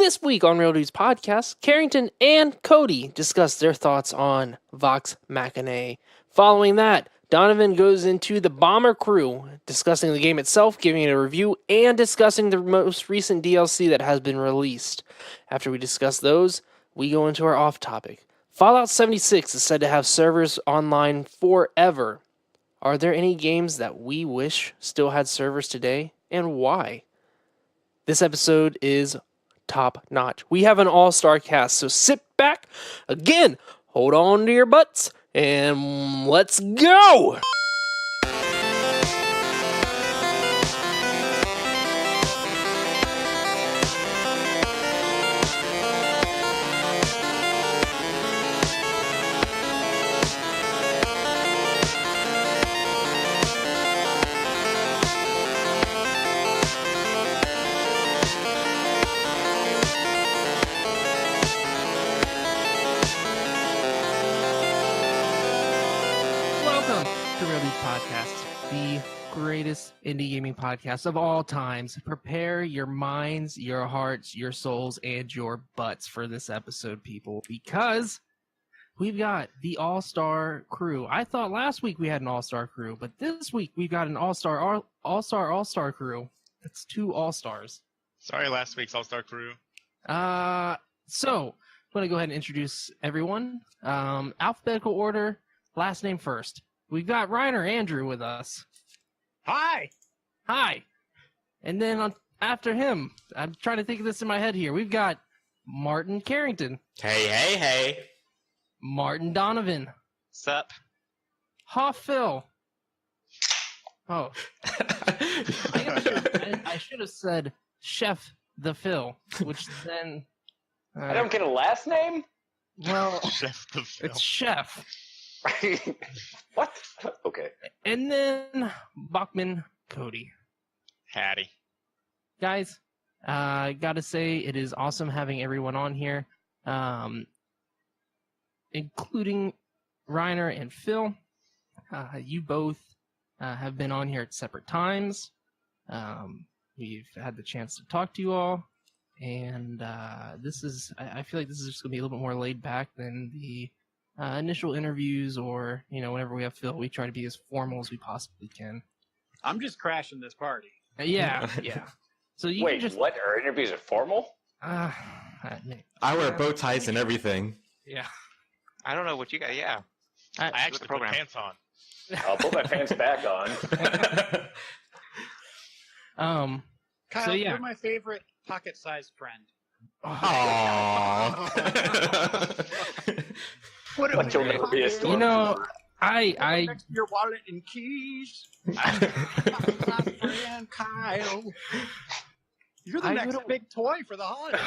This week on Real Dudes Podcast, Karrington and Cody discuss their thoughts on Vox Machinae. Following that, Donovan goes into the Bomber Crew, discussing the game itself, giving it a review, and discussing the most recent DLC that has been released. After we discuss those, we go into our off-topic. Fallout 76 is said to have servers online forever. Are there any games that we wish still had servers today, and why? This episode is top notch. We have an all-star cast, so sit back, again, hold on to your butts, and let's go! Podcast, the greatest indie gaming podcast of all times. Prepare your minds, your hearts, your souls, and your butts for this episode, people, because we've got the all-star crew. I thought last week we had an all-star crew, but this week we've got an all-star crew. That's two all-stars. Sorry, last week's all-star crew. So I'm going to go ahead and introduce everyone. Alphabetical order, last name first. We've got Reiner Andrew with us. Hi. Hi. And then after him, I'm trying to think of this in my head here. We've got Martin Karrington. Hey. Martin Donovan. Sup? Ha Phil. Oh. I should have said Chef the Phil, which then... I don't get a last name? Well, Chef the Phil. It's Chef. What? Okay. And then Bachman Cody. Hattie. Guys, gotta say it is awesome having everyone on here, including Reiner and Phil. You both have been on here at separate times. We've had the chance to talk to you all, and I feel like this is just gonna be a little bit more laid back than the initial interviews, or whenever we have Phil, we try to be as formal as we possibly can. I'm just crashing this party. Yeah. So you Wait, can just... what? Our interviews are formal? I wear bow ties and everything. Yeah. I don't know what you got. Yeah. I actually put pants on. I'll put my pants back on. Kyle, So, yeah. you're my favorite pocket-sized friend. Aww. But you'll never be a storm. Next to your wallet and keys. My friend Kyle. You're the next big toy for the holiday.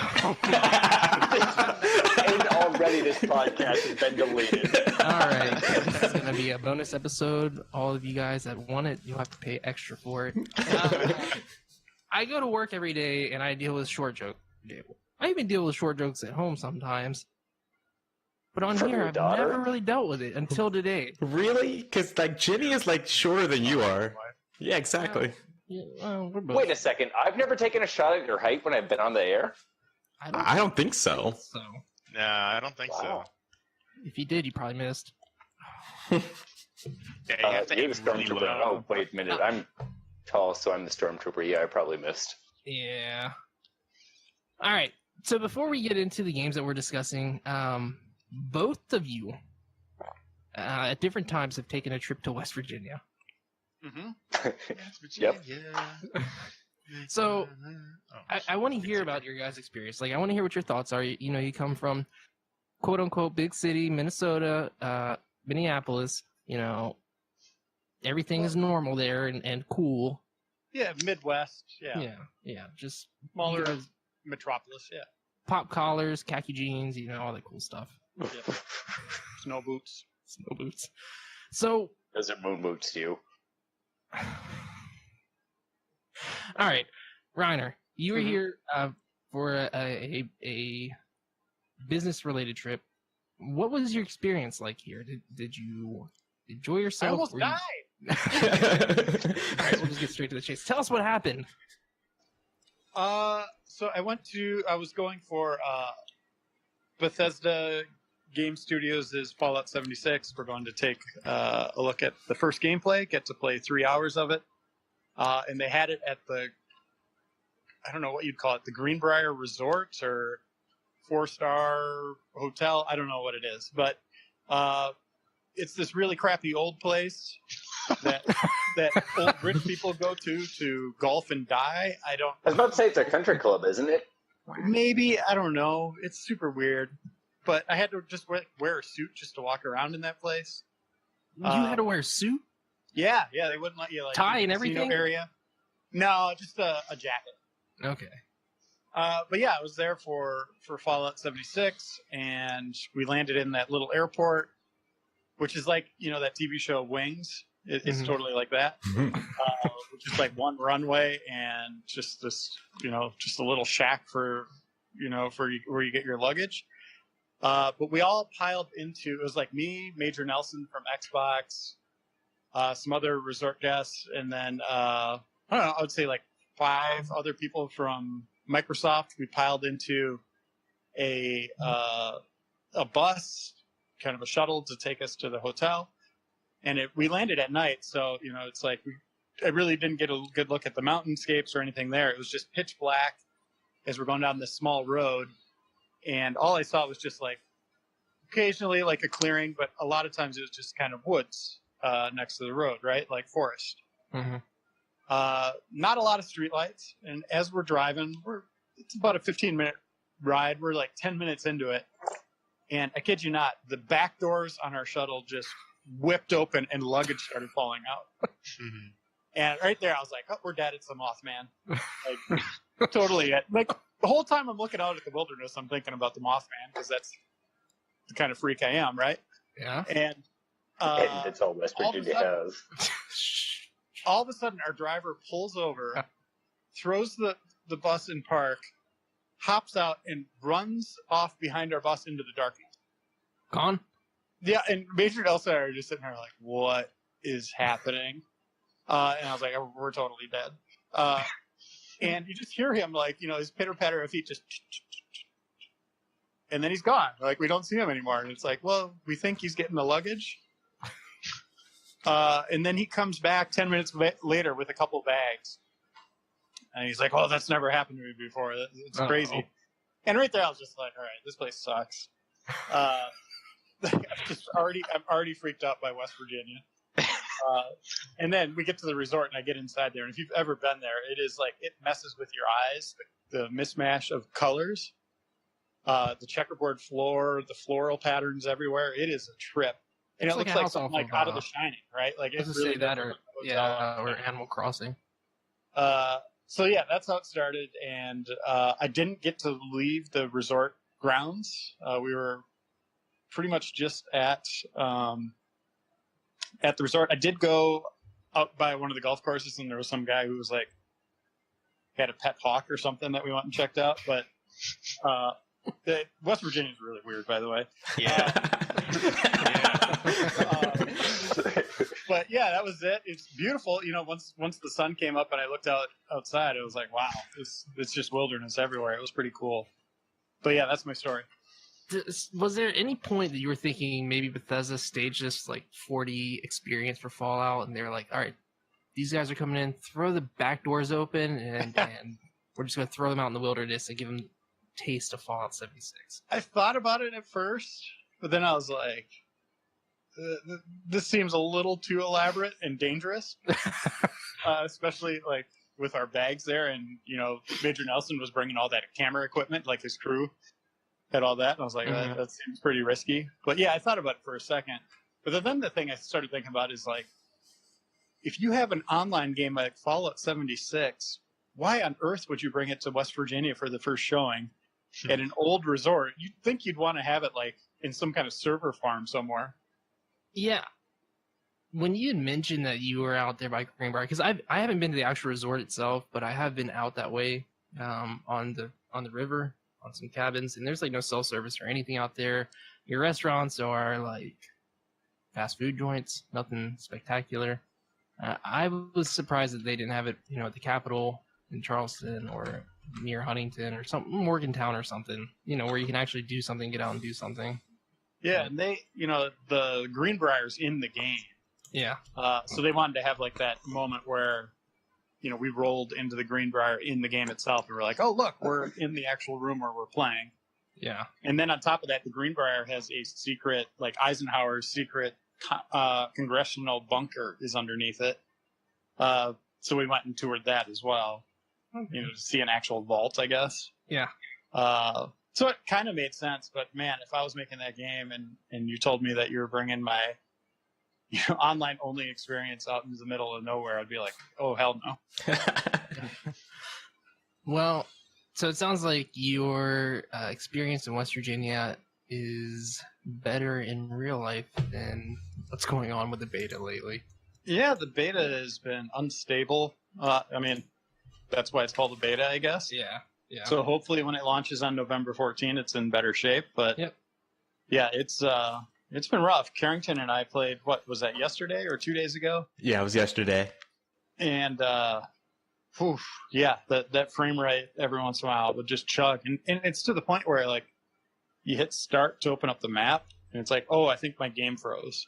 And already this podcast has been deleted. All right. This is going to be a bonus episode. All of you guys that want it, you'll have to pay extra for it. I go to work every day, and I deal with short jokes. I even deal with short jokes at home sometimes. But on here, I've never really dealt with it until today. Really? Because Jenny is shorter than you are. Yeah, exactly. We're both... Wait a second. I've never taken a shot at your height when I've been on the air. I don't think so. No, I don't think so. If you did, you probably missed. Yeah, you have to you're aim the stormtrooper. really low. Oh, wait a minute. I'm tall, so I'm the stormtrooper. Yeah, I probably missed. Yeah. All right. So before we get into the games that we're discussing, both of you at different times have taken a trip to West Virginia. Mm-hmm. Yep. So I want to hear about your guys' experience. I want to hear what your thoughts are. You come from quote unquote big city, Minnesota, Minneapolis. Everything is normal there and cool. Yeah, Midwest. Yeah. Just smaller metropolis. Yeah. Pop collars, khaki jeans, all that cool stuff. Yeah. Snow boots. So. Those are moon boots to you. All right, Reiner, you were here for a business-related trip. What was your experience like here? Did you enjoy yourself? I almost died. All right, we'll just get straight to the chase. Tell us what happened. So I was going for Bethesda Game Studios' Fallout 76. We're going to take a look at the first gameplay, get to play 3 hours of it. And they had it at I don't know what you'd call it, the Greenbrier Resort or 4-star hotel. I don't know what it is, but it's this really crappy old place that old rich people go to golf and die. I was about to say it's a country club, isn't it? Maybe, I don't know. It's super weird. But I had to just wear a suit just to walk around in that place. You had to wear a suit? Yeah, they wouldn't let you tie and everything. Area. No, just a jacket. Okay. But yeah, I was there for Fallout 76, and we landed in that little airport, which is like that TV show Wings. It's totally like that, which is like one runway and just this, just a little shack for where you get your luggage. But we all piled into. It was like me, Major Nelson from Xbox, some other resort guests, and then I don't know. I would say like 5 other people from Microsoft. We piled into a bus, kind of a shuttle, to take us to the hotel. And we landed at night, so it's like I really didn't get a good look at the mountainscapes or anything there. It was just pitch black as we're going down this small road, and all I saw was just like occasionally like a clearing, but a lot of times it was just kind of woods next to the road, right, like forest. Mm-hmm. Not a lot of streetlights, and as we're driving, it's about a 15-minute ride. We're like 10 minutes into it, and I kid you not, the back doors on our shuttle just whipped open and luggage started falling out. Mm-hmm. And right there, I was like, "Oh, we're dead. It's the Mothman." Like, totally. Like the whole time I'm looking out at the wilderness, I'm thinking about the Mothman because that's the kind of freak I am, right? Yeah. And that's all West Virginia has. All of a sudden, our driver pulls over, throws the bus in park, hops out, and runs off behind our bus into the darkness. Gone? Yeah, and Major Nelson and I are just sitting there like, what is happening? And I was like, oh, we're totally dead. And you just hear him like, his pitter-patter of feet just... And then he's gone. Like, we don't see him anymore. And it's like, well, we think he's getting the luggage. And then he comes back 10 minutes later with a couple bags. And he's like, oh, that's never happened to me before. It's crazy. And right there, I was just like, all right, this place sucks. I'm already freaked out by West Virginia. And then we get to the resort, and I get inside there. And if you've ever been there, it is like, it messes with your eyes. The mismatch of colors, the checkerboard floor, the floral patterns everywhere. It is a trip. And it looks like something like out of The Shining, right? Like it really say that, or Animal Crossing. So yeah, that's how it started. And I didn't get to leave the resort grounds. We were pretty much just at the resort. I did go out by one of the golf courses, and there was some guy who was like had a pet hawk or something that we went and checked out. But West Virginia is really weird, by the way. Yeah. But yeah, that was it. It's beautiful. Once the sun came up and I looked outside, it was like, wow, it's just wilderness everywhere. It was pretty cool. But yeah, that's my story. Was there any point that you were thinking maybe Bethesda staged this like 4D experience for Fallout, and they were like, all right, these guys are coming in, throw the back doors open, and we're just going to throw them out in the wilderness and give them a taste of Fallout 76? I thought about it at first, but then I was like, this seems a little too elaborate and dangerous, especially like with our bags there. And, Major Nelson was bringing all that camera equipment, like his crew had all that. And I was like, that seems pretty risky. But yeah, I thought about it for a second. But then the thing I started thinking about is like, if you have an online game like Fallout 76, why on earth would you bring it to West Virginia for the first showing at an old resort? You'd think you'd want to have it like in some kind of server farm somewhere. Yeah. When you had mentioned that you were out there by Greenbrier, because I haven't been to the actual resort itself, but I have been out that way on the river, on some cabins, and there's like no cell service or anything out there. Your restaurants are like fast food joints, nothing spectacular. I was surprised that they didn't have it, at the Capitol in Charleston or near Huntington or something, Morgantown or something, where you can actually do something, get out and do something. Yeah, and they, the Greenbrier's in the game. Yeah. So they wanted to have like that moment where, we rolled into the Greenbrier in the game itself, and we're like, oh, look, we're in the actual room where we're playing. Yeah. And then on top of that, the Greenbrier has a secret, like Eisenhower's secret congressional bunker is underneath it. So we went and toured that as well, to see an actual vault, I guess. Yeah. So it kind of made sense, but man, if I was making that game and you told me that you were bringing my online only experience out into the middle of nowhere, I'd be like, oh, hell no. Well, so it sounds like your experience in West Virginia is better in real life than what's going on with the beta lately. Yeah, the beta has been unstable. That's why it's called a beta, I guess. Yeah. So hopefully when it launches on November 14, it's in better shape. But yeah, it's been rough. Karrington and I played, what was that, yesterday or 2 days ago? Yeah, it was yesterday. And that frame rate every once in a while would just chug. And it's to the point where like you hit start to open up the map and it's like, oh, I think my game froze.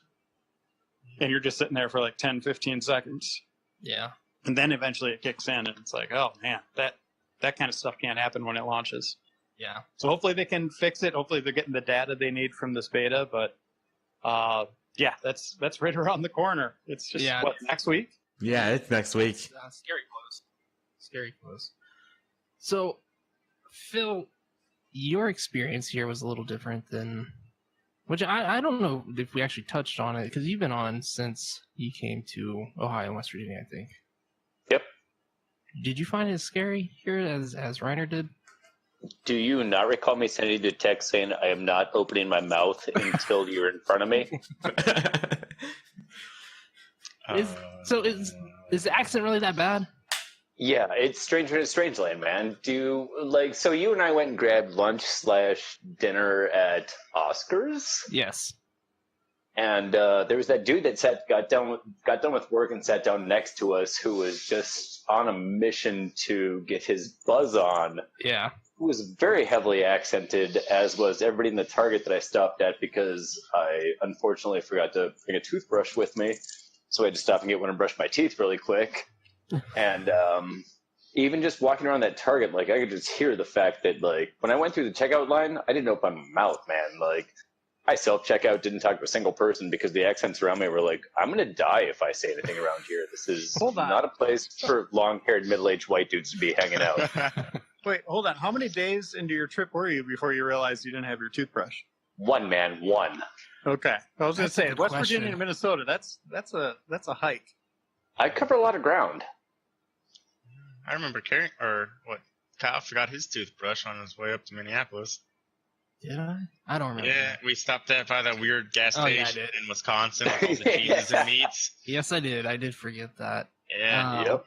And you're just sitting there for like 10, 15 seconds. Yeah. And then eventually it kicks in and it's like, oh man, that kind of stuff can't happen when it launches. Yeah. So hopefully they can fix it. Hopefully they're getting the data they need from this beta. But that's right around the corner. It's just next week? Yeah, it's next week. Scary close. Scary close. So, Phil, your experience here was a little different than, which I don't know if we actually touched on it, because you've been on since you came to Ohio and West Virginia, I think. Yep. Did you find it as scary here as Reiner did? Do you not recall me sending you a text saying I am not opening my mouth until you're in front of me? Is the accent really that bad? Yeah, it's Stranger in Strangeland, man. So you and I went and grabbed lunch/dinner at Oscar's? Yes. And there was that dude that got done with work and sat down next to us, who was just on a mission to get his buzz on. Yeah. Who was very heavily accented, as was everybody in the Target that I stopped at, because I unfortunately forgot to bring a toothbrush with me. So I had to stop and get one and brush my teeth really quick. And even just walking around that Target, like, I could just hear the fact that, like, when I went through the checkout line, I didn't open my mouth, man. Like, I self-checkout, didn't talk to a single person because the accents around me were like, I'm going to die if I say anything around here. This is not a place for long-haired, middle-aged white dudes to be hanging out. Wait, hold on. How many days into your trip were you before you realized you didn't have your toothbrush? One. Okay. I was going to say, West question. Virginia and Minnesota, that's a hike. I cover a lot of ground. I remember Kyle forgot his toothbrush on his way up to Minneapolis. Did I? I don't remember. Yeah, we stopped by that weird gas station in Wisconsin with all the cheeses and meats. Yes, I did. I did forget that. Yeah. Yep.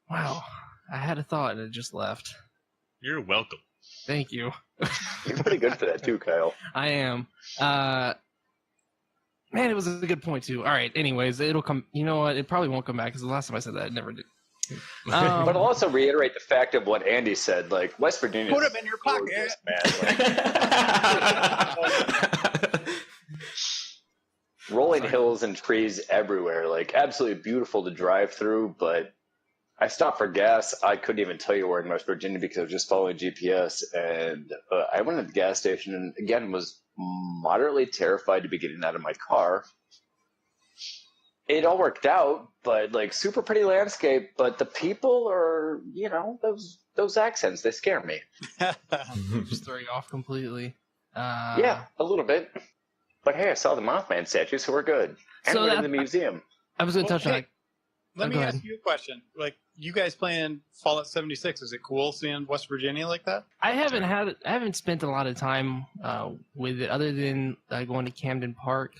Wow. I had a thought and it just left. You're welcome. Thank you. You're pretty good for that too, Kyle. I am. Man, it was a good point too. All right. Anyways, it'll come. You know what? It probably won't come back because the last time I said that, it never did. But I'll also reiterate the fact of what Andy said. Like, West Virginia. Put them in your pocket, man. Rolling hills and trees everywhere. Like, absolutely beautiful to drive through. But I stopped for gas. I couldn't even tell you where in West Virginia because I was just following GPS. And I went to the gas station and again was moderately terrified to be getting out of my car. It all worked out, but like super pretty landscape. But the people are, those accents, they scare me. Just throw you off completely. Yeah, a little bit. But hey, I saw the Mothman statue, so we're good. And So we're that- in the museum. I was going to touch on that. Let me go ask ahead. you a question. Like, you guys playing Fallout 76, is it cool seeing West Virginia like that? I haven't spent a lot of time with it other than going to Camden Park,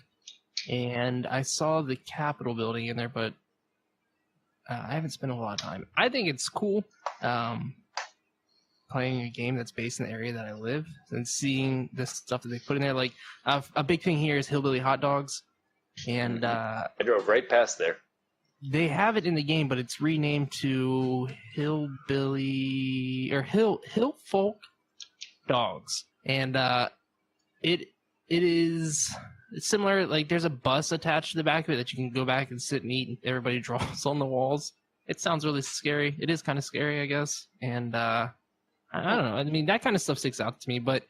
and I saw the Capitol building in there, but I haven't spent a lot of time. I think it's cool playing a game that's based in the area that I live and seeing the stuff that they put in there. Like a big thing here is hillbilly hot dogs, and I drove right past there. they have it in the game, but it's renamed to Hillbilly or Hill Folk Dogs, and it's similar. Like there's a bus attached to the back of it that you can go back and sit and eat, and everybody draws on the walls. It sounds really scary. It is kind of scary, I guess, and I don't know. I mean, that kind of stuff sticks out to me, but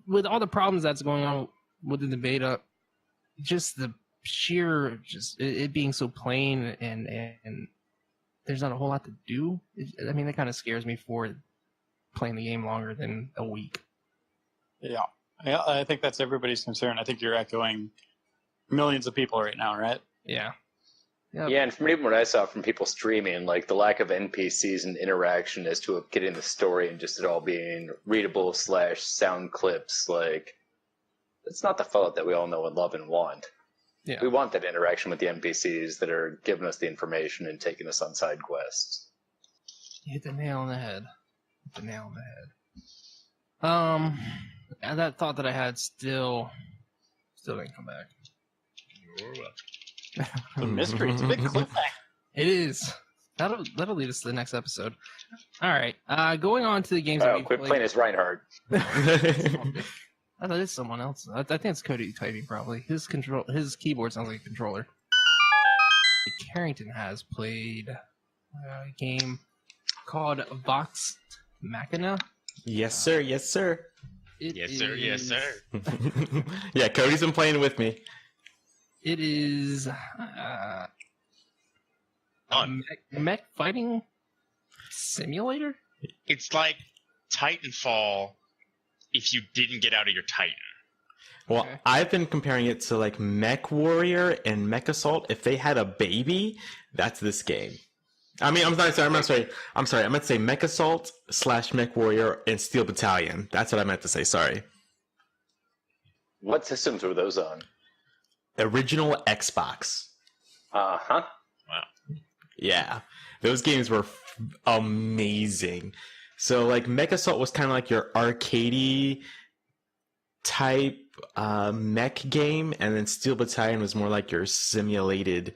with all the problems that's going on within the beta, just the sheer it being so plain and there's not a whole lot to do. I mean, that kind of scares me for playing the game longer than a week. Yeah, I think that's everybody's concern. I think you're echoing millions of people right now, right? Yeah. Yep. Yeah, and from even what I saw from people streaming, like the lack of NPCs and interaction as to getting the story and just it all being readable / sound clips, like it's not the Fallout that we all know and love and want. Yeah. We want that interaction with the NPCs that are giving us the information and taking us on side quests. You hit the nail on the head. And that thought that I had still didn't come back. The mystery. It's a big cliffhanger. It is. That'll lead us to the next episode. All right. Going on to the games. Oh, quit playing as Reinhardt. I thought it's someone else. I think it's Cody typing probably. His keyboard sounds like a controller. Karrington has played a game called Vox Machinae. Yes, sir. Yes, sir. Yes, sir. Yeah, Cody's been playing with me. It is a mech fighting simulator? It's like Titanfall if you didn't get out of your Titan. Well, Okay. I've been comparing it to like Mech Warrior and Mech Assault. If they had a baby, that's this game. I mean, I'm sorry. I meant to say Mech Assault / Mech Warrior and Steel Battalion. That's what I meant to say. Sorry. What systems were those on? Original Xbox. Uh-huh. Wow. Yeah. Those games were amazing. So, like, Mech Assault was kind of like your arcadey type mech game, and then Steel Battalion was more like your simulator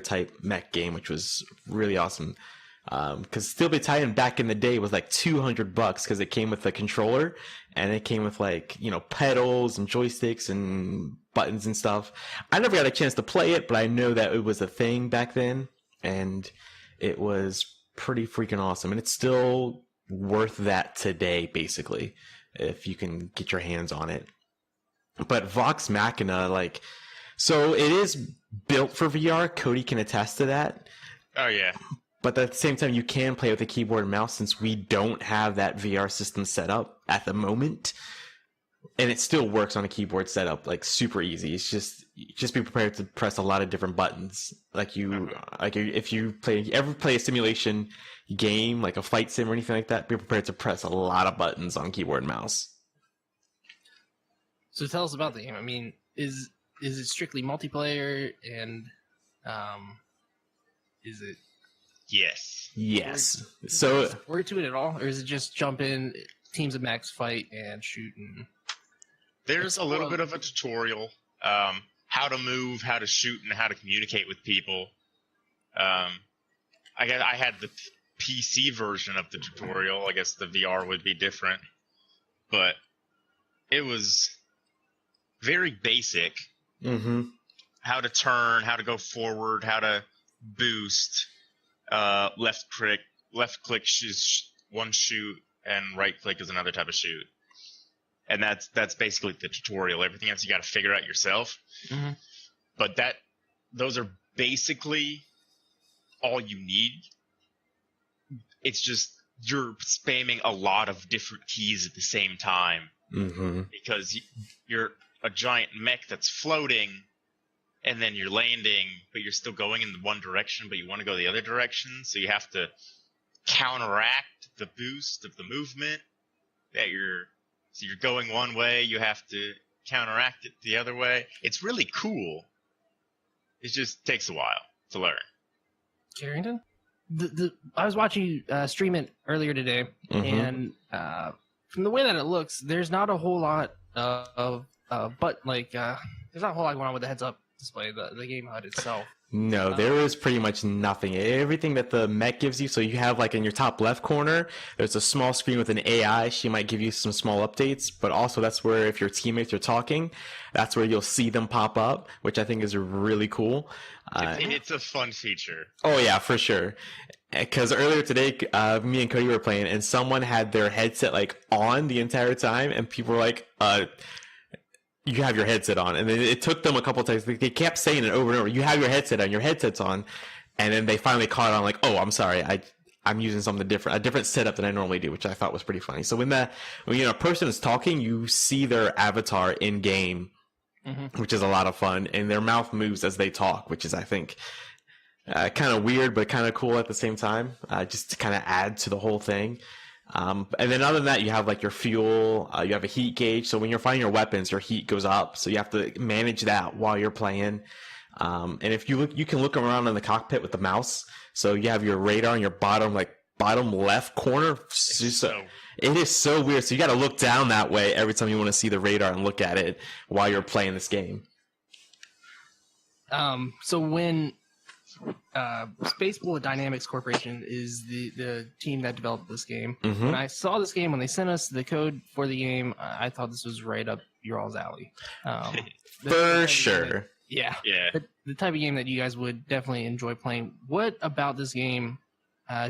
type mech game, which was really awesome. Because Steel Battalion back in the day was like $200 because it came with a controller and it came with like, pedals and joysticks and buttons and stuff. I never got a chance to play it, but I know that it was a thing back then and it was pretty freaking awesome. And it's still worth that today, basically, if you can get your hands on it. But Vox Machina, so it is built for VR. Cody can attest to that. Oh, yeah. But at the same time, you can play with a keyboard and mouse since we don't have that VR system set up at the moment. And it still works on a keyboard setup, super easy. It's just be prepared to press a lot of different buttons. If you ever play a simulation game, like a flight sim or anything like that, be prepared to press a lot of buttons on keyboard and mouse. So tell us about the game. I mean, is it strictly multiplayer and is it? Yes. So word to it at all, or is it just jump in, teams of mechs fight and shoot? And there's a little bit of a tutorial, how to move, how to shoot, and how to communicate with people. I had the PC version of the tutorial. I guess the VR would be different, but it was very basic. Mm-hmm. How to turn, how to go forward, how to boost. Left click is one shoot, and right click is another type of shoot. And that's basically the tutorial. Everything else you got to figure out yourself. Mm-hmm. But those are basically all you need. It's just you're spamming a lot of different keys at the same time. Mm-hmm. Because you're a giant mech that's floating, and then you're landing, but you're still going in the one direction, but you want to go the other direction, so you have to counteract the boost of the movement. So you're going one way, you have to counteract it the other way. It's really cool. It just takes a while to learn. Carrington? I was watching you stream it earlier today, and from the way that it looks, there's not a whole lot there's not a whole lot going on with the heads-up display, the game HUD itself. No, there is pretty much nothing. Everything that the mech gives you, so you have like in your top left corner, there's a small screen with an AI. She might give you some small updates, but also that's where if your teammates are talking, that's where you'll see them pop up, which I think is really cool. It's a fun feature. Oh yeah, for sure. Because earlier today, me and Cody were playing, and someone had their headset like on the entire time, and people were like, you have your headset on. And then it took them a couple of times. They kept saying it over and over. You have your headset on. Your headset's on. And then they finally caught on like, oh, I'm sorry. I'm using something different, a different setup than I normally do, which I thought was pretty funny. So when a person is talking, you see their avatar in game, which is a lot of fun. And their mouth moves as they talk, which is, I think, kind of weird, but kind of cool at the same time, just to kind of add to the whole thing. And then other than that, you have like your fuel, you have a heat gauge. So when you're finding your weapons, your heat goes up. So you have to manage that while you're playing. And if you look, you can look around in the cockpit with the mouse. So you have your radar in your bottom left corner. It is so weird. So you got to look down that way every time you want to see the radar and look at it while you're playing this game. So when Space Bullet Dynamics Corporation is the team that developed this game. When I saw this game, when they sent us the code for the game, I thought this was right up your all's alley. For sure. Yeah. The type of game that you guys would definitely enjoy playing. What about this game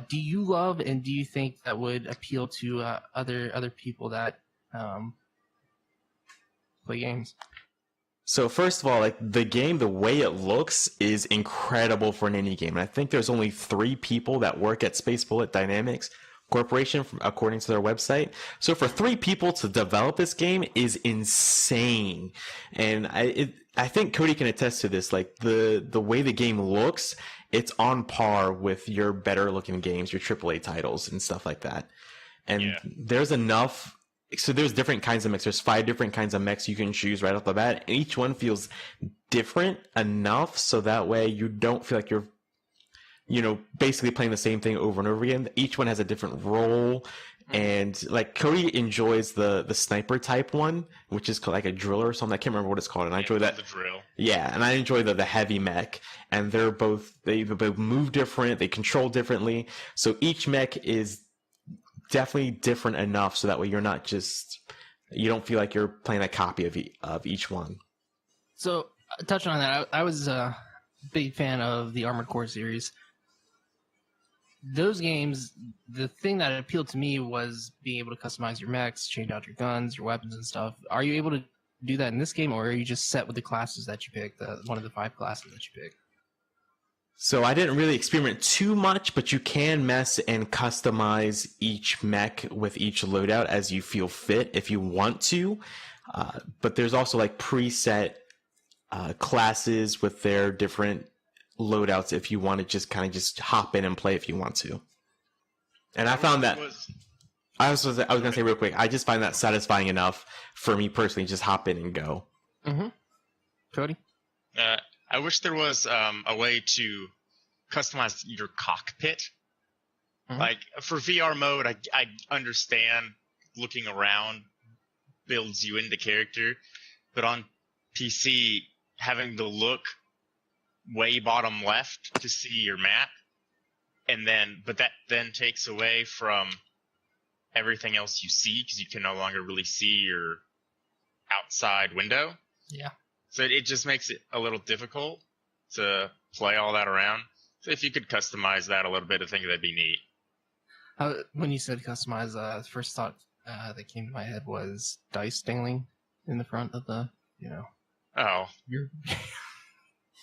do you love, and do you think that would appeal to other people that play games? So first of all, like the game, the way it looks is incredible for an indie game. And I think there's only 3 people that work at Space Bullet Dynamics Corporation, according to their website. So for 3 people to develop this game is insane. And I think Cody can attest to this. Like the way the game looks, it's on par with your better looking games, your AAA titles and stuff like that. And there's enough. So there's different kinds of mechs. There's 5 different kinds of mechs you can choose right off the bat. And each one feels different enough so that way you don't feel like you're, basically playing the same thing over and over again. Each one has a different role. And like Cody enjoys the sniper type one, which is called like a driller or something. I can't remember what it's called. And I enjoy that. The drill. Yeah, and I enjoy the heavy mech. And they both move different. They control differently. So each mech is definitely different enough so that way you're not you don't feel like you're playing a copy of each one. So touching on that, I was a big fan of the Armored Core series. Those games, the thing that appealed to me was being able to customize your mechs, change out your guns, your weapons and stuff. Are you able to do that in this game, or are you just set with the classes that you pick, one of the 5 classes that you pick? So I didn't really experiment too much, but you can mess and customize each mech with each loadout as you feel fit if you want to. But there's also like preset classes with their different loadouts if you want to just kind of just hop in and play if you want to. And I found that I was going to say real quick, I just find that satisfying enough for me personally, just hop in and go. Cody? I wish there was a way to customize your cockpit. Like for VR mode, I understand looking around builds you into character, but on PC, having to look way bottom left to see your map, but that then takes away from everything else you see because you can no longer really see your outside window. Yeah. So it just makes it a little difficult to play all that around. So if you could customize that a little bit, I think that'd be neat. When you said customize, the first thought that came to my head was dice dangling in the front of the, Oh. You're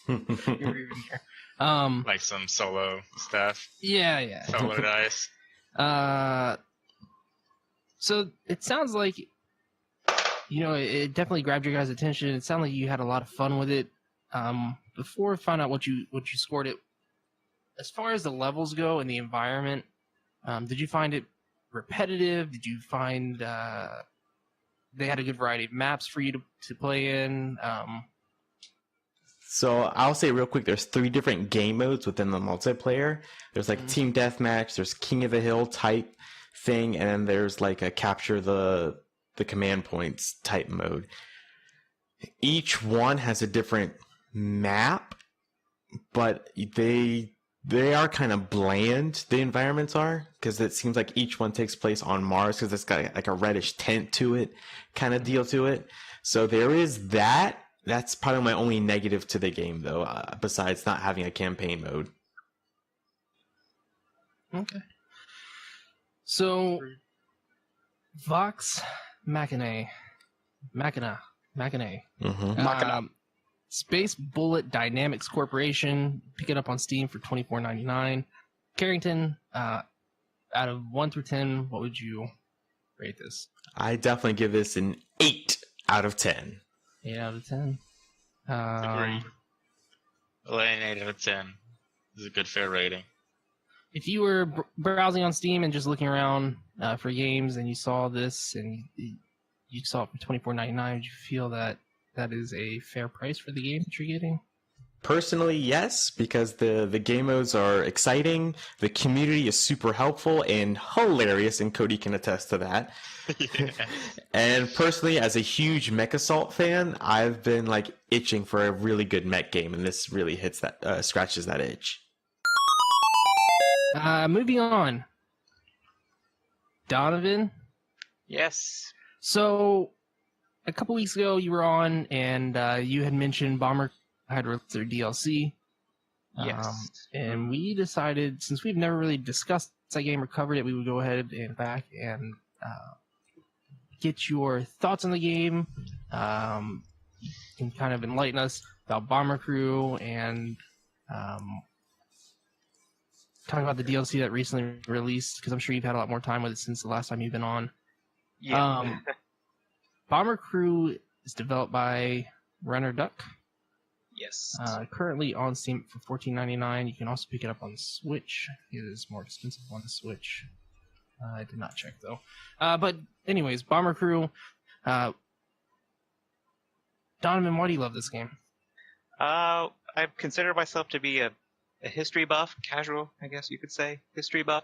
even here. Like some solo stuff. Yeah. Solo dice. So it sounds like, it definitely grabbed your guys' attention. It sounded like you had a lot of fun with it. Before we find out what you scored it, as far as the levels go and the environment, did you find it repetitive? Did you find they had a good variety of maps for you to play in? So I'll say real quick, there's 3 different game modes within the multiplayer. There's like Team Deathmatch, there's King of the Hill type thing, and then there's like a capture the command points type mode. Each one has a different map, but they are kind of bland. The environments are, because it seems like each one takes place on Mars, because it's got like a reddish tint to it, kind of deal to it. So there is that. That's probably my only negative to the game, though, besides not having a campaign mode. Okay. So, Vox Machinae. Mm-hmm. Space Bullet Dynamics Corporation. Pick it up on Steam for $24.99. Karrington, out of 1 through 10, what would you rate this? I definitely give this an 8 out of 10. 8 out of 10. Agreed. 8 out of 10. This is a good fair rating. If you were browsing on Steam and just looking around for games and you saw this and you saw it for $24.99, would you feel that that is a fair price for the game that you're getting? Personally, yes, because the game modes are exciting, the community is super helpful and hilarious, and Cody can attest to that. Yeah. And personally, as a huge Mech Assault fan, I've been like itching for a really good mech game, and this really hits that, scratches that itch. Moving on. Donovan? Yes. So, a couple weeks ago you were on and you had mentioned Bomber had released their DLC. Yes. And we decided, since we've never really discussed that game or covered it, we would go ahead and back and get your thoughts on the game, and kind of enlighten us about Bomber Crew, and talk about the DLC that recently released, because I'm sure you've had a lot more time with it since the last time you've been on. Yeah. Bomber Crew is developed by Runner Duck. Yes. Currently on Steam for $14.99. You can also pick it up on the Switch. It is more expensive on the Switch. I did not check though. But anyways, Bomber Crew. Donovan, why do you love this game? I consider myself to be a history buff, casual, I guess you could say, history buff.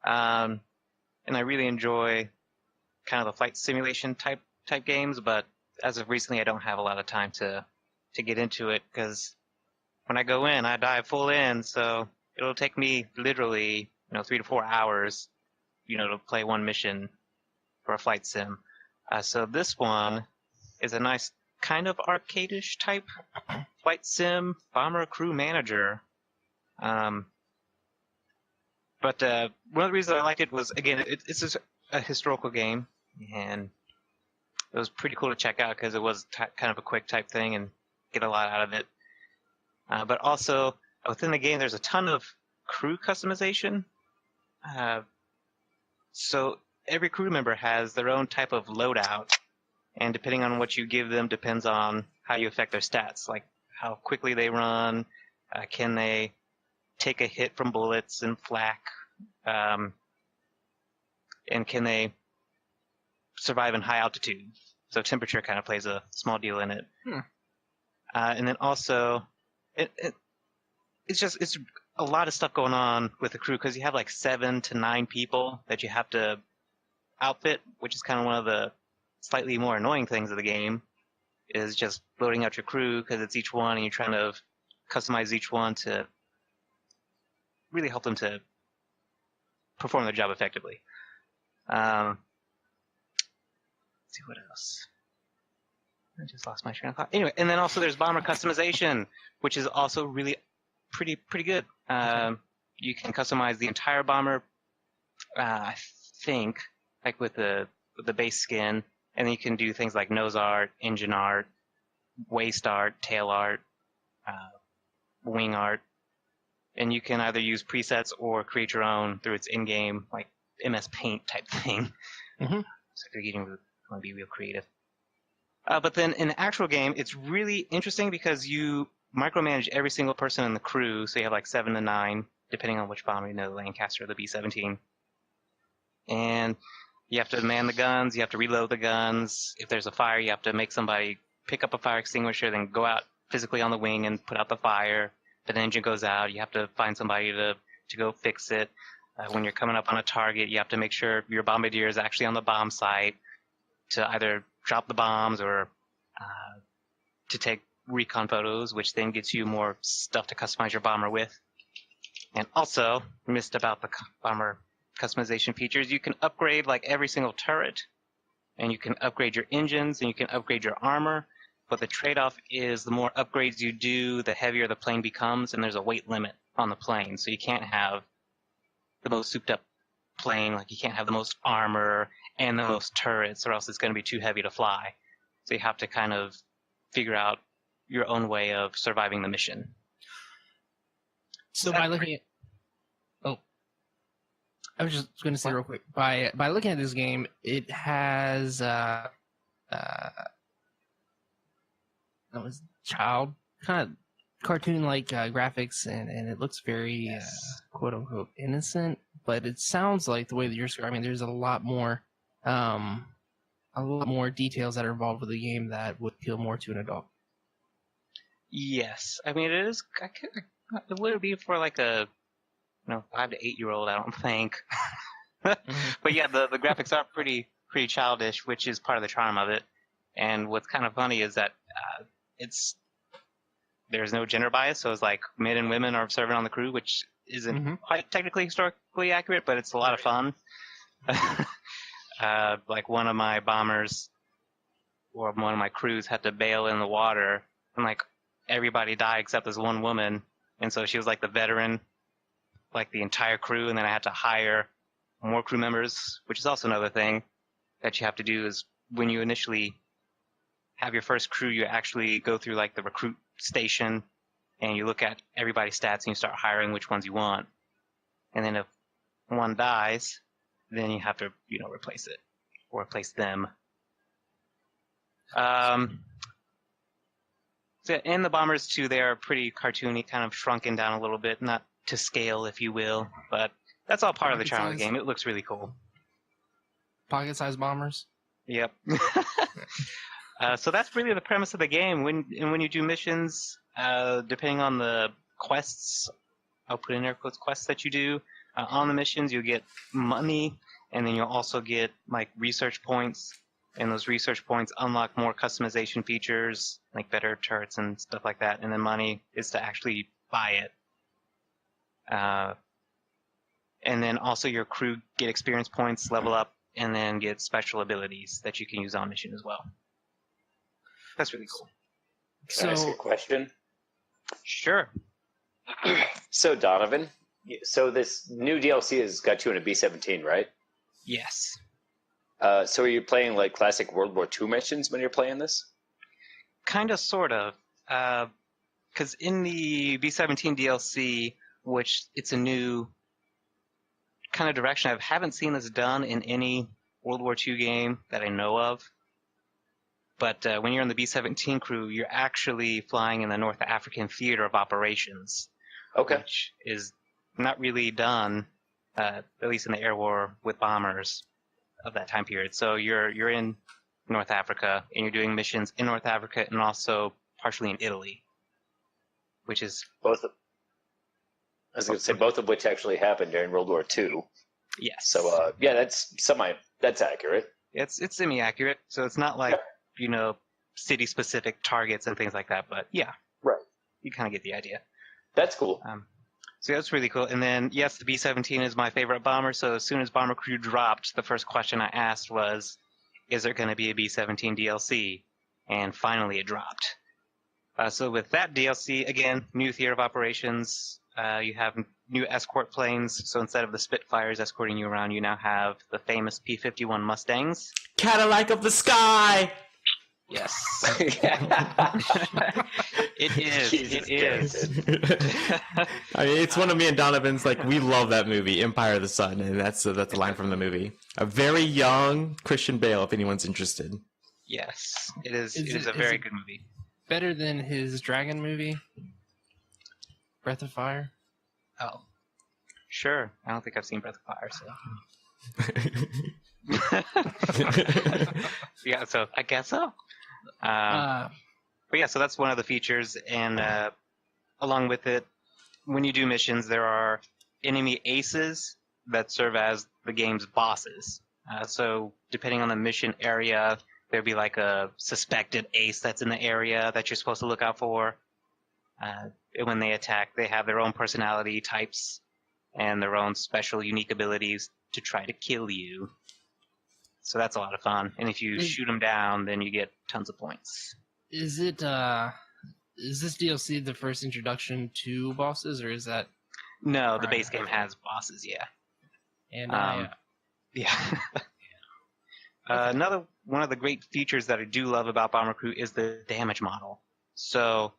And I really enjoy kind of the flight simulation type games, but as of recently, I don't have a lot of time to get into it, because when I go in, I dive full in, so it'll take me literally 3 to 4 hours to play one mission for a flight sim. So this one is a nice kind of arcade-ish type flight sim Bomber Crew Manager. But one of the reasons I like it was, again, it's just a historical game, and it was pretty cool to check out because it was kind of a quick type thing and get a lot out of it. But also, within the game, there's a ton of crew customization. So every crew member has their own type of loadout, and depending on what you give them depends on how you affect their stats, like how quickly they run, can they take a hit from bullets and flak, and can they survive in high altitude. So temperature kind of plays a small deal in it. And then also, it's a lot of stuff going on with the crew, because you have like 7 to 9 people that you have to outfit, which is kind of one of the slightly more annoying things of the game, is just loading out your crew, because it's each one and you're trying to customize each one to really help them to perform their job effectively. Let's see what else. I just lost my train of thought. Anyway, and then also there's bomber customization, which is also really pretty good. You can customize the entire bomber, I think, like with the base skin, and then you can do things like nose art, engine art, waist art, tail art, wing art, and you can either use presets or create your own through its in-game like MS Paint type thing. Mm-hmm. So if you're want to be real creative. But then in the actual game, it's really interesting because you micromanage every single person in the crew. So you have like 7 to 9, depending on which bomber, the Lancaster or the B-17. And you have to man the guns, you have to reload the guns. If there's a fire, you have to make somebody pick up a fire extinguisher, then go out physically on the wing and put out the fire. If an engine goes out, you have to find somebody to go fix it. When you're coming up on a target, you have to make sure your bombardier is actually on the bomb site to either drop the bombs or to take recon photos, which then gets you more stuff to customize your bomber with. And also, missed about the bomber customization features, you can upgrade like every single turret, and you can upgrade your engines, and you can upgrade your armor. But the trade-off is the more upgrades you do, the heavier the plane becomes, and there's a weight limit on the plane. So you can't have the most souped-up plane, like you can't have the most armor and the most turrets, or else it's going to be too heavy to fly. So you have to kind of figure out your own way of surviving the mission. So by looking at, I was just going to say real quick, by looking at this game, it has that was child kind of cartoon-like graphics, and it looks very quote unquote innocent. But it sounds like the way that you're describing, there's a lot more details that are involved with the game that would appeal more to an adult. Yes, I mean it is. It would be for like a 5 to 8-year-old, I don't think. But yeah, the graphics are pretty childish, which is part of the charm of it. And what's kind of funny is that there's no gender bias, so it's like men and women are serving on the crew, which isn't quite technically historically accurate, but it's a lot of fun. Like one of my bombers or one of my crews had to bail in the water, and like everybody died except this one woman, and so she was like the veteran, like the entire crew, and then I had to hire more crew members, which is also another thing that you have to do is when you initially have your first crew, you actually go through like the recruit station and you look at everybody's stats and you start hiring which ones you want. And then if one dies, then you have to, replace it or replace them. So in the bombers too, they are pretty cartoony, kind of shrunken down a little bit, not to scale, if you will, but that's all part of the charm of the game. It looks really cool. Pocket-sized bombers? Yep. So that's really the premise of the game. When you do missions, depending on the quests, I'll put in air quotes, quests that you do, on the missions you'll get money, and then you'll also get like research points, and those research points unlock more customization features, like better turrets and stuff like that, and then money is to actually buy it. And then also your crew get experience points, level up, and then get special abilities that you can use on mission as well. That's really cool. Can I ask a question? Sure. So Donovan, this new DLC has got you in a B-17, right? Yes. So are you playing like classic World War II missions when you're playing this? Kind of, sort of. Because in the B-17 DLC, which it's a new kind of direction, I haven't seen this done in any World War II game that I know of. But when you're in the B-17 crew, you're actually flying in the North African Theater of Operations. Okay. Which is not really done, at least in the air war, with bombers of that time period. So you're in North Africa, and you're doing missions in North Africa and also partially in Italy, which is... I was going to say both of which actually happened during World War II. Yes. So, that's accurate. It's semi-accurate, so it's not like, city-specific targets and things like that, but yeah. Right. You kind of get the idea. That's cool. So that's really cool. And then, yes, the B-17 is my favorite bomber, so as soon as Bomber Crew dropped, the first question I asked was, is there going to be a B-17 DLC? And finally it dropped. So with that DLC, again, new theater of operations, you have new escort planes, so instead of the Spitfires escorting you around, you now have the famous P-51 Mustangs. Cadillac of the sky! Yes. It is. Jesus It is. I mean, it's one of me and Donovan's, we love that movie, Empire of the Sun, and that's a line from the movie. A very young Christian Bale, if anyone's interested. Yes, it is. It is a very good movie. Better than his dragon movie, Breath of Fire? Oh, sure. I don't think I've seen Breath of Fire, so. Yeah, so I guess so. But yeah, so that's one of the features, and along with it, when you do missions, there are enemy aces that serve as the game's bosses. So depending on the mission area, there'd be like a suspected ace that's in the area that you're supposed to look out for. When they attack, they have their own personality types and their own special, unique abilities to try to kill you. So that's a lot of fun. And if you shoot them down, then you get tons of points. Is this DLC the first introduction to bosses, or is that? No, the base game has bosses, yeah. And yeah. Another one of the great features that I do love about Bomber Crew is the damage model. So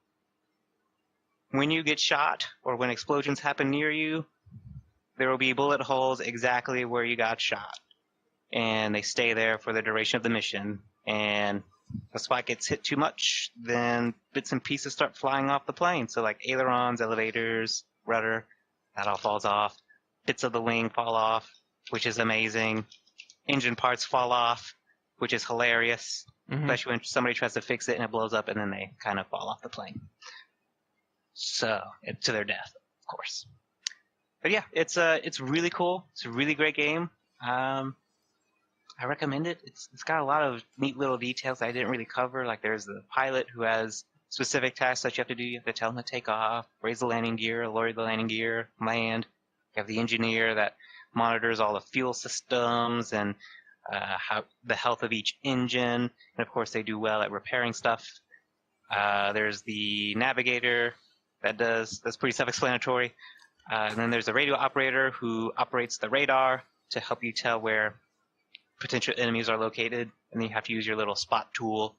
when you get shot or when explosions happen near you, there will be bullet holes exactly where you got shot. And they stay there for the duration of the mission. And if a spot gets hit too much, then bits and pieces start flying off the plane. So like ailerons, elevators, rudder, that all falls off. Bits of the wing fall off, which is amazing. Engine parts fall off, which is hilarious. Especially when somebody tries to fix it and it blows up and then they kind of fall off the plane. So, to their death, of course. But yeah, it's really cool. It's a really great game. I recommend it. It's got a lot of neat little details I didn't really cover. Like there's the pilot who has specific tasks that you have to do. You have to tell him to take off, raise the landing gear, lower the landing gear, land. You have the engineer that monitors all the fuel systems and how the health of each engine. And of course, they do well at repairing stuff. There's the navigator that's pretty self-explanatory. And then there's the radio operator who operates the radar to help you tell where potential enemies are located. And then you have to use your little spot tool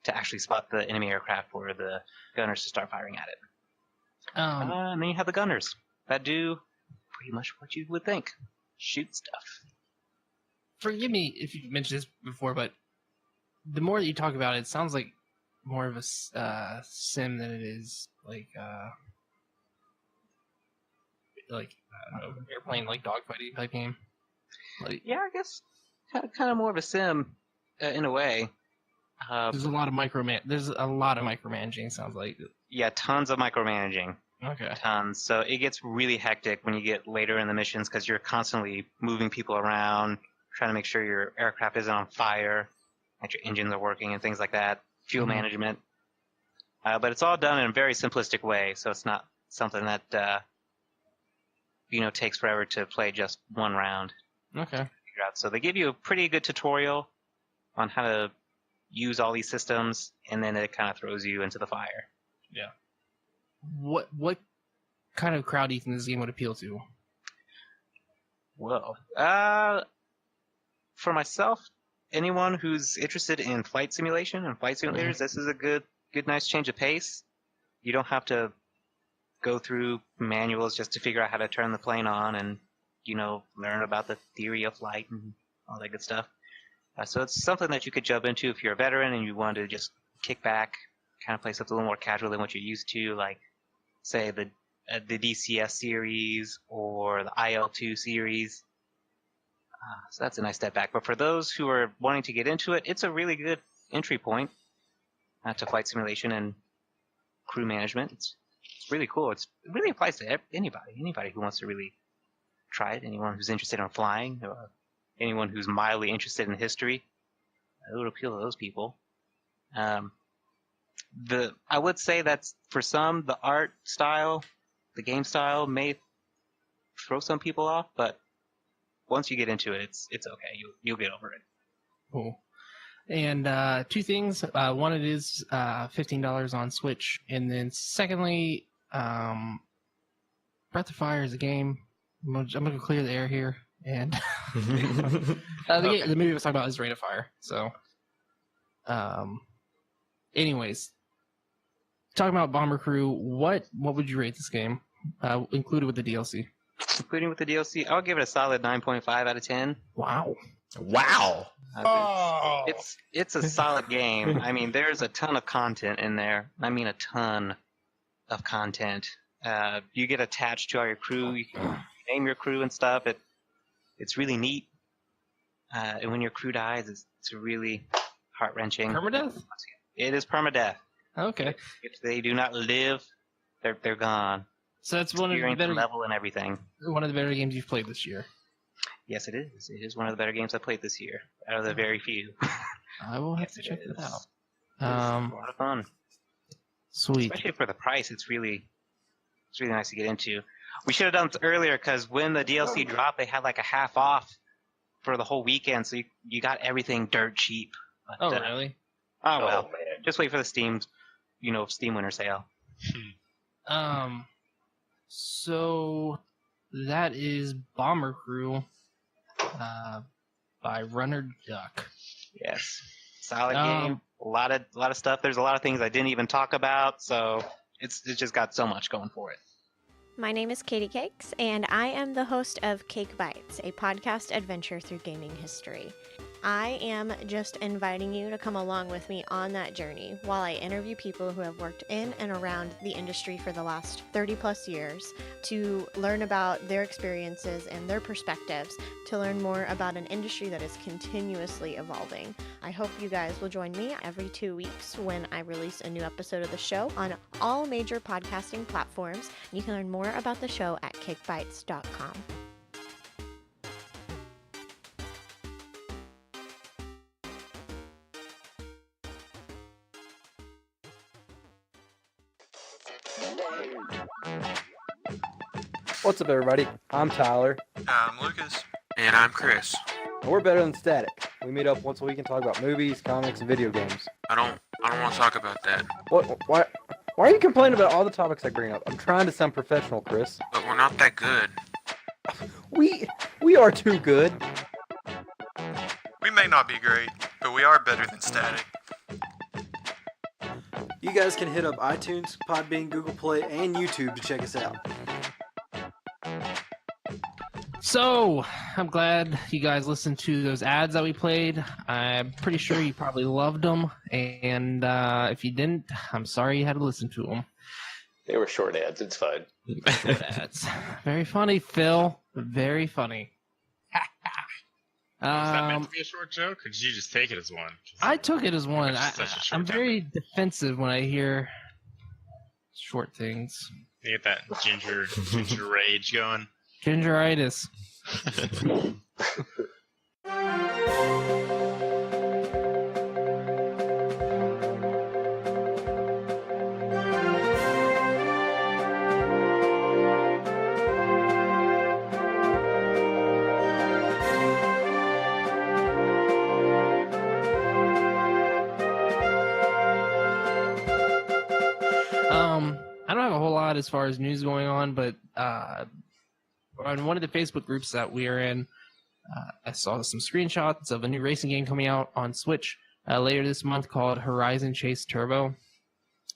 to actually spot the enemy aircraft for the gunners to start firing at it. And then you have the gunners that do pretty much what you would think. Shoot stuff. Forgive me if you mentioned this before, but the more that you talk about it, it sounds like more of a sim than it is like I don't know, airplane like dogfighting type game. Like, yeah, I guess kind of more of a sim in a way. There's a lot of micromanaging. Sounds like. Yeah, tons of micromanaging. Okay. Tons. So it gets really hectic when you get later in the missions because you're constantly moving people around, trying to make sure your aircraft isn't on fire, that your engines are working and things like that. Fuel management. But it's all done in a very simplistic way, so it's not something that takes forever to play just one round. Okay. So they give you a pretty good tutorial on how to use all these systems, and then it kind of throws you into the fire. Yeah. What kind of crowd do you think this game would appeal to? Well, for myself, anyone who's interested in flight simulation and flight simulators, this is a good, nice change of pace. You don't have to go through manuals just to figure out how to turn the plane on and, learn about the theory of flight and all that good stuff. So it's something that you could jump into if you're a veteran and you want to just kick back, kind of play something a little more casual than what you're used to, like, say, the DCS series or the IL-2 series. So that's a nice step back. But for those who are wanting to get into it, it's a really good entry point to flight simulation and crew management. It's really cool. It really applies to anybody who wants to really try it. Anyone who's interested in flying, or anyone who's mildly interested in history, it would appeal to those people. I would say that for some, the art style, the game style may throw some people off, but once you get into it, it's okay. You'll get over it. Cool. And two things. One, it is $15 on Switch, and then secondly, Breath of Fire is a game. I'm gonna clear the air here, and the movie I was talking about is Rain of Fire. So, anyways, talking about Bomber Crew, what would you rate this game, included with the DLC? Including with the DLC, I'll give it a solid 9.5 out of 10. Wow. It's a solid game. I mean, there's a ton of content in there. I mean, a ton of content. You get attached to all your crew. You can name your crew and stuff. It's really neat. And when your crew dies, it's really heart-wrenching. Permadeath? It is permadeath. Okay. If they do not live, they're gone. So that's one of the better level and everything. One of the better games you've played this year. Yes, it is. It is one of the better games I played this year, out of the very few. I will have Yes, to it check it is. out. It's a lot of fun, Sweet. especially for the price. It's really nice to get into. We should have done this earlier because when the DLC dropped, they had like a half off for the whole weekend, so you got everything dirt cheap. But, Oh, really? Oh well, man. just wait for the Steam winter sale. So that is Bomber Crew by Runner Duck. Yes, solid Um, game. A lot of stuff. There's a lot of things I didn't even talk about, so it's just got so much going for it. My name is Katie Cakes, and I am the host of Cake Bites, a podcast adventure through gaming history. I am just inviting you to come along with me on that journey while I interview people who have worked in and around the industry for the last 30 plus years to learn about their experiences and their perspectives, to learn more about an industry that is continuously evolving. I hope you guys will join me every 2 weeks when I release a new episode of the show on all major podcasting platforms. You can learn more about the show at cakebites.com. What's up, everybody? I'm Tyler, I'm Lucas. And I'm Chris. and we're better than Static. We meet up once a week and talk about movies, comics, and video games. I don't want to talk about that. Why are you complaining about all the topics I bring up? I'm trying to sound professional, Chris. But we're not that good. We are too good. We may not be great, but we are better than Static. You guys can hit up iTunes, Podbean, Google Play, and YouTube to check us out. So, I'm glad you guys listened to those ads that we played. I'm pretty sure you probably loved them, and if you didn't, I'm sorry you had to listen to them. They were short ads. It's fine. Short ads. Very funny, Phil. Very funny. Is that meant to be a short joke, or did you just take it as one? I took it as one. It's such a short I'm very defensive when I hear short things. You get that ginger rage going. Gingeritis. I don't have a whole lot as far as news going on, but on one of the Facebook groups that we are in, I saw some screenshots of a new racing game coming out on Switch later this month called Horizon Chase Turbo.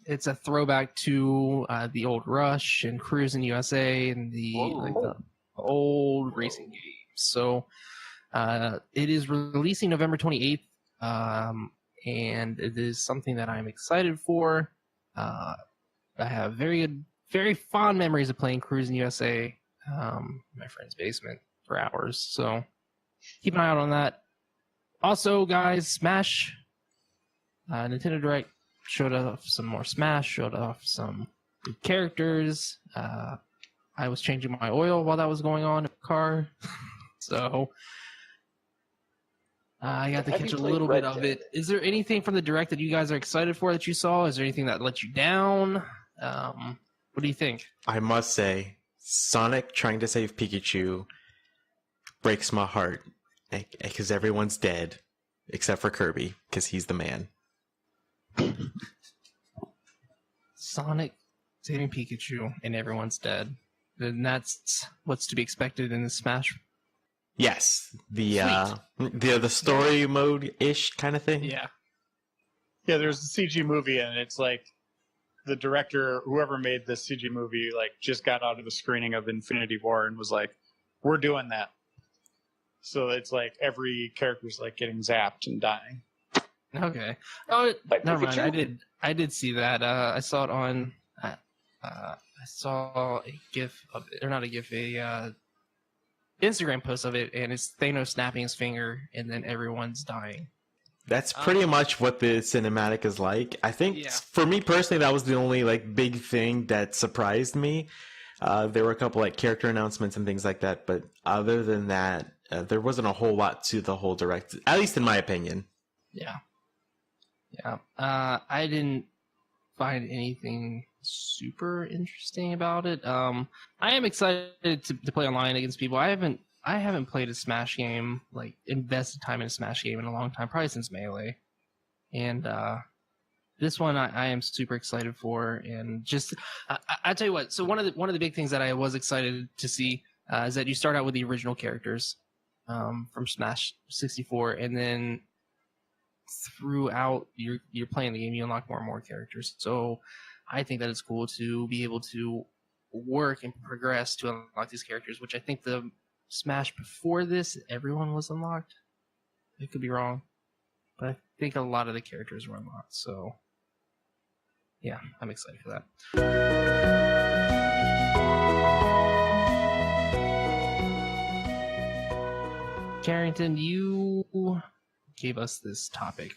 It's a throwback to the old Rush and Cruis'n USA and the old racing games. So it is releasing November 28th, and it is something that I'm excited for. I have very fond memories of playing Cruis'n USA in my friend's basement for hours. So keep an eye out on that. Also, guys, Smash, Nintendo Direct showed off some more Smash, showed off some good characters. I was changing my oil while that was going on in the car. So I got to catch a little bit of it. Is there anything from the Direct that you guys are excited for that you saw? Is there anything that let you down? What do you think? I must say, Sonic trying to save Pikachu breaks my heart because everyone's dead except for Kirby because he's the man. Sonic saving Pikachu and everyone's dead. Then that's what's to be expected in the Smash. Yes, the story mode ish kind of thing. Yeah. Yeah, there's a CG movie, and it's like the director, whoever made this CG movie, like just got out of a screening of Infinity War and was like, "We're doing that." So it's like every character's like getting zapped and dying. Okay. Oh, Like never mind. Pikachu? I did see that. I saw it on. I saw a GIF of it, or not a GIF, a Instagram post of it, and it's Thanos snapping his finger, and then everyone's dying. That's pretty much what the cinematic is like. I think for me personally, that was the only like big thing that surprised me. There were a couple like character announcements and things like that, but other than that, there wasn't a whole lot to the whole Direct, at least in my opinion. Yeah. Yeah. I didn't find anything super interesting about it. I am excited to play online against people. I haven't played a Smash game, like invested time in a Smash game in a long time, probably since Melee. And this one I am super excited for, and just I tell you what. So one of the big things that I was excited to see is that you start out with the original characters from Smash 64, and then throughout you're playing the game, you unlock more and more characters. So I think that it's cool to be able to work and progress to unlock these characters, which I think the Smash before this, everyone was unlocked. I could be wrong, but I think a lot of the characters were unlocked. So yeah, I'm excited for that. Carrington, you gave us this topic.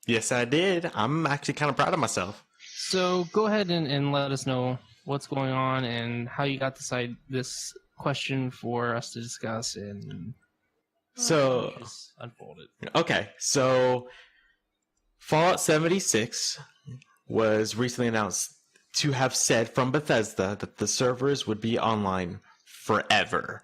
Yes, I did. I'm actually kind of proud of myself. So go ahead and let us know what's going on and how you got this question for us to discuss, and so just unfold it. Okay, so Fallout 76 was recently announced to have said from Bethesda that the servers would be online forever.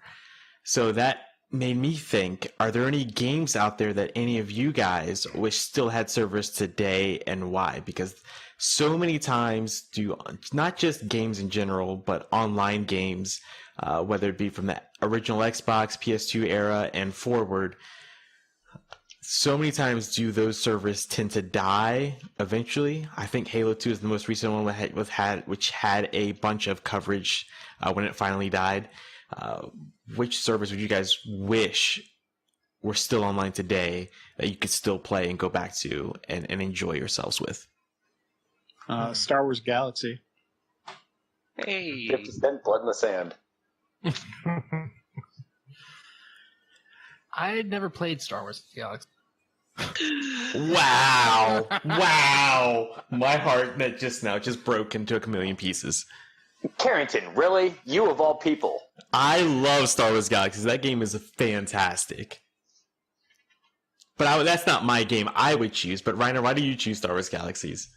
So that made me think, are there any games out there that any of you guys wish still had servers today, and why? Because so many times do, not just games in general, but online games, whether it be from the original Xbox, PS2 era and forward, so many times do those servers tend to die eventually. I think Halo 2 is the most recent one which had a bunch of coverage when it finally died. Which servers would you guys wish were still online today that you could still play and go back to and enjoy yourselves with? Star Wars Galaxy. Hey. 50-cent blood in the sand. I had never played Star Wars Galaxy. Wow. Wow. My heart that just broke into a million pieces. Karrington, really? You of all people. I love Star Wars Galaxies. That game is fantastic. But that's not my game I would choose. But Reiner, why do you choose Star Wars Galaxies?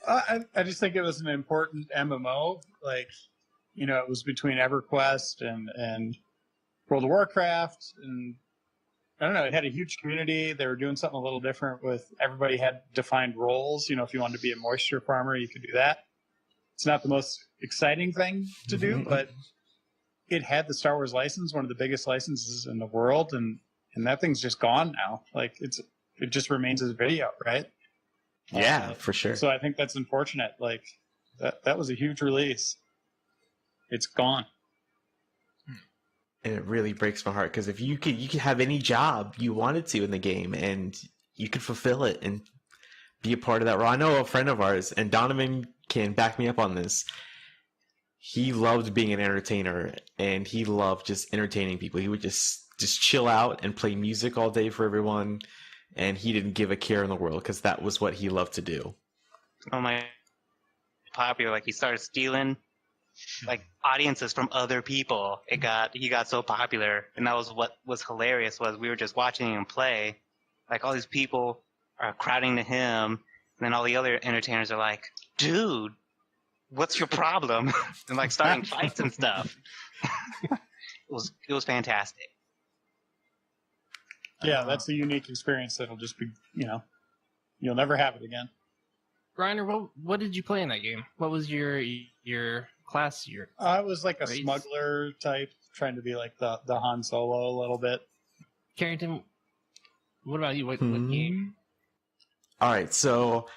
I just think it was an important MMO. Like, it was between EverQuest and World of Warcraft, and I don't know, it had a huge community. They were doing something a little different with everybody had defined roles. If you wanted to be a moisture farmer, you could do that. It's not the most exciting thing to do, but it had the Star Wars license, one of the biggest licenses in the world, and that thing's just gone now. Like it just remains as a video, right? Yeah, for sure. So I think that's unfortunate. Like that was a huge release. It's gone. And it really breaks my heart because if you could have any job you wanted to in the game and you could fulfill it and be a part of that role. I know a friend of ours, and Donovan can back me up on this. He loved being an entertainer, and he loved just entertaining people. He would just chill out and play music all day for everyone, and he didn't give a care in the world because that was what he loved to do. Oh my, popular! Like he started stealing like audiences from other people. He got so popular, and that was what was hilarious. Was we were just watching him play, like all these people are crowding to him, and then all the other entertainers are like, "Dude, what's your problem?" and like starting fights and stuff. It was fantastic. Yeah, that's a unique experience that'll just be, you'll never have it again. Reiner, what did you play in that game? What was your class? I was like a race? smuggler type, trying to be like the Han Solo a little bit. Carrington, what about you? What game? All right, so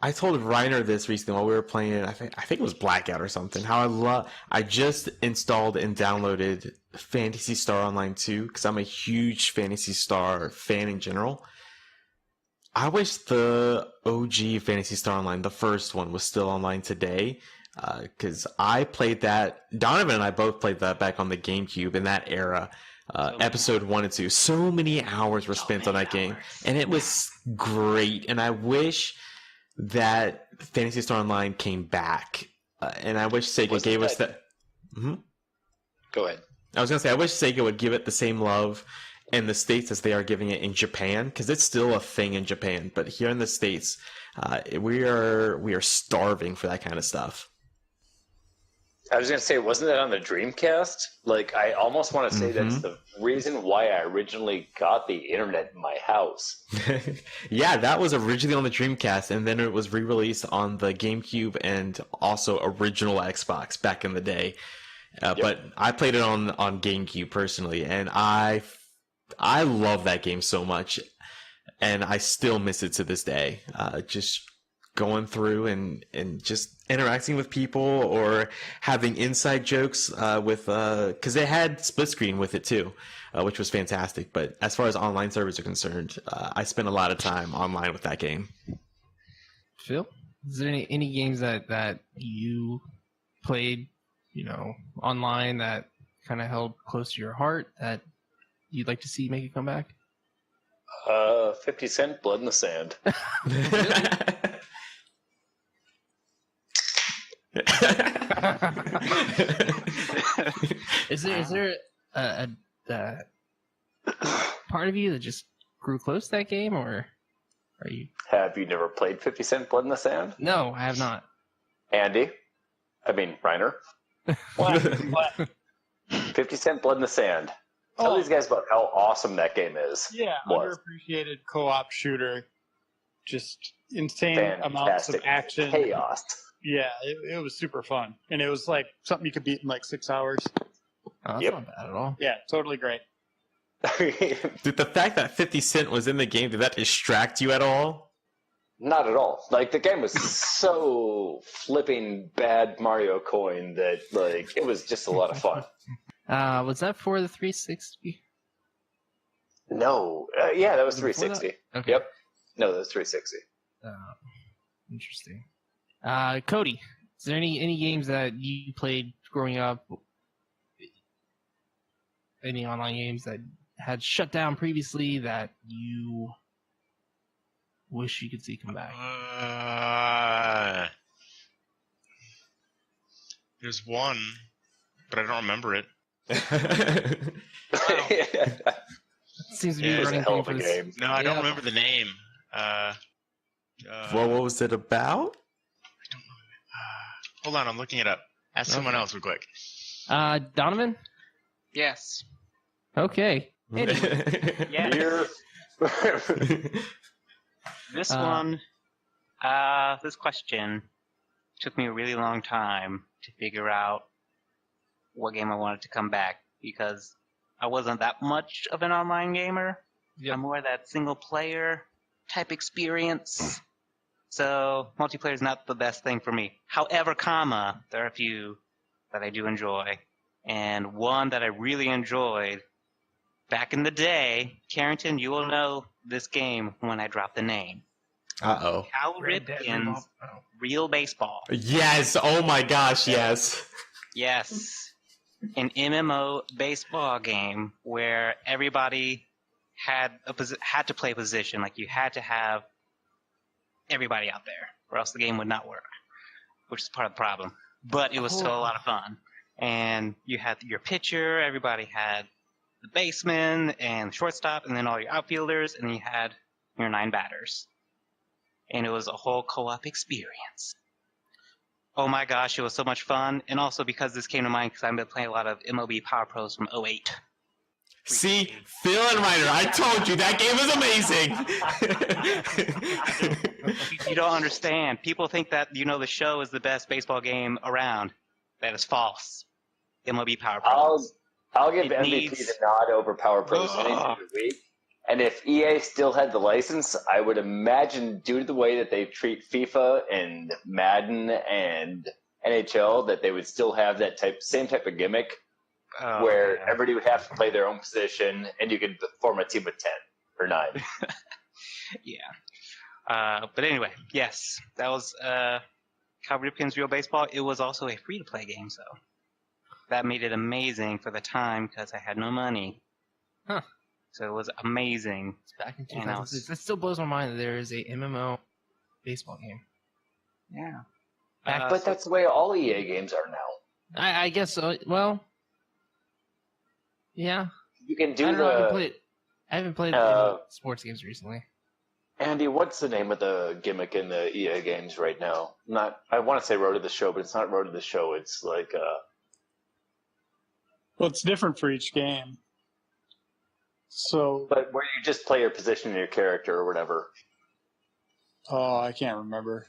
I told Reiner this recently while we were playing. I think it was Blackout or something. I just installed and downloaded Phantasy Star Online 2 because I'm a huge Phantasy Star fan in general. I wish the OG Phantasy Star Online, the first one, was still online today because I played that. Donovan and I both played that back on the GameCube in that era. Episode 1 and 2. So many hours were spent on that game, and it was great. And I wish that Phantasy Star Online came back, and I wish Sega gave us that. Mm-hmm. Go ahead. I was gonna say I wish Sega would give it the same love in the States as they are giving it in Japan, because it's still a thing in Japan. But here in the States, we are starving for that kind of stuff. I was going to say, wasn't that on the Dreamcast? Like, I almost want to say that's the reason why I originally got the internet in my house. Yeah, that was originally on the Dreamcast, and then it was re-released on the GameCube and also original Xbox back in the day. But I played it on GameCube personally, and I love that game so much, and I still miss it to this day. Just going through and just interacting with people or having inside jokes with because they had split screen with it too, which was fantastic. But as far as online servers are concerned, I spent a lot of time online with that game. Phil, is there any games that you played, online that kind of held close to your heart that you'd like to see make a comeback? 50 Cent, Blood in the Sand. Is there a part of you that just grew close to that game, or are you? Have you never played 50 Cent, Blood in the Sand? No, I have not. Andy? I mean, Reiner? What? 50 Cent, Blood in the Sand. Tell these guys about how awesome that game is. Yeah, underappreciated co-op shooter. Just insane Fantastic. amounts of action. Chaos. Yeah, it was super fun. And it was like something you could beat in like 6 hours. Oh, that's not bad at all. Yeah, totally great. Did the fact that 50 Cent was in the game, did that distract you at all? Not at all. Like, the game was so flipping bad Mario coin that, like, it was just a lot of fun. Was that for the 360? No. Yeah, that was 360. Okay. Yep. No, that was 360. Interesting. Cody, is there any games that you played growing up? Any online games that had shut down previously that you wish you could see come back? There's one, but I don't remember it. Seems to be running hell of a thing for game. No, I don't remember the name. Well, what was it about? I don't know. Hold on, I'm looking it up. Ask someone else real quick. Donovan? Yes. Okay. Yeah. This one, this question took me a really long time to figure out what game I wanted to come back, because I wasn't that much of an online gamer. Yep. I'm more that single player type experience. So multiplayer is not the best thing for me. However, there are a few that I do enjoy. And one that I really enjoyed back in the day, Karrington, you will know this game when I drop the name. Uh-oh. Cal Ripken's Real Baseball. Yes! Oh my gosh, yes! Yes. An MMO baseball game where everybody had to play a position. Like, you had to have everybody out there, or else the game would not work, which is part of the problem. But it was still a lot of fun. And you had your pitcher, everybody had the baseman and the shortstop, and then all your outfielders, and then you had your 9 batters. And it was a whole co-op experience. Oh my gosh, it was so much fun. And also because this came to mind because I've been playing a lot of MLB Power Pros from 08. See, Phil and Ryder, I told you that game was amazing. You don't understand. People think that, the show is the best baseball game around. That is false. MLB Power Pros. I'll give MVP the nod over Power Pros any day of the week. And if EA still had the license, I would imagine, due to the way that they treat FIFA and Madden and NHL, that they would still have that same type of gimmick where everybody would have to play their own position, and you could form a team of 10 or 9. Yeah. But anyway, yes, that was Cal Ripken's Real Baseball. It was also a free-to-play game, so that made it amazing for the time because I had no money. Huh. So it was amazing. It's back in 2006. That still blows my mind that there is a MMO baseball game. Yeah. But that's the way all EA games are now. I guess so. Well, yeah. You can do I don't know how to put it. I haven't played sports games recently. Andy, what's the name of the gimmick in the EA games right now? I want to say Road to the Show, but it's not Road to the Show. It's like Well, it's different for each game. So, but where you just play your position in your character or whatever. oh, I can't remember.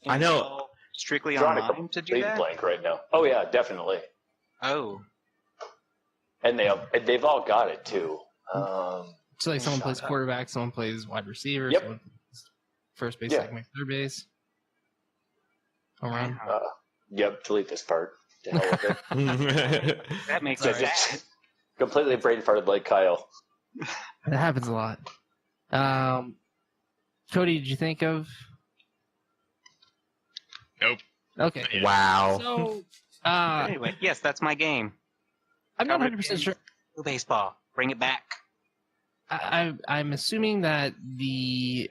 I know. Strictly Drawing a online to do complete that? blank right now. Oh yeah, definitely. Oh. And they've all got it too. So like someone plays quarterback, someone plays wide receiver, Yep. someone plays first base, Yeah. second base, third base. Around. Yep, delete this part. To hell with it. That makes Just- sense. just completely brain farted like Kyle. That happens a lot. Cody, did you think of? Nope. Okay. Yeah. Wow. So, Anyway, yes, that's my game. I'm not Covered 100% in sure. Baseball. Bring it back. I'm assuming that the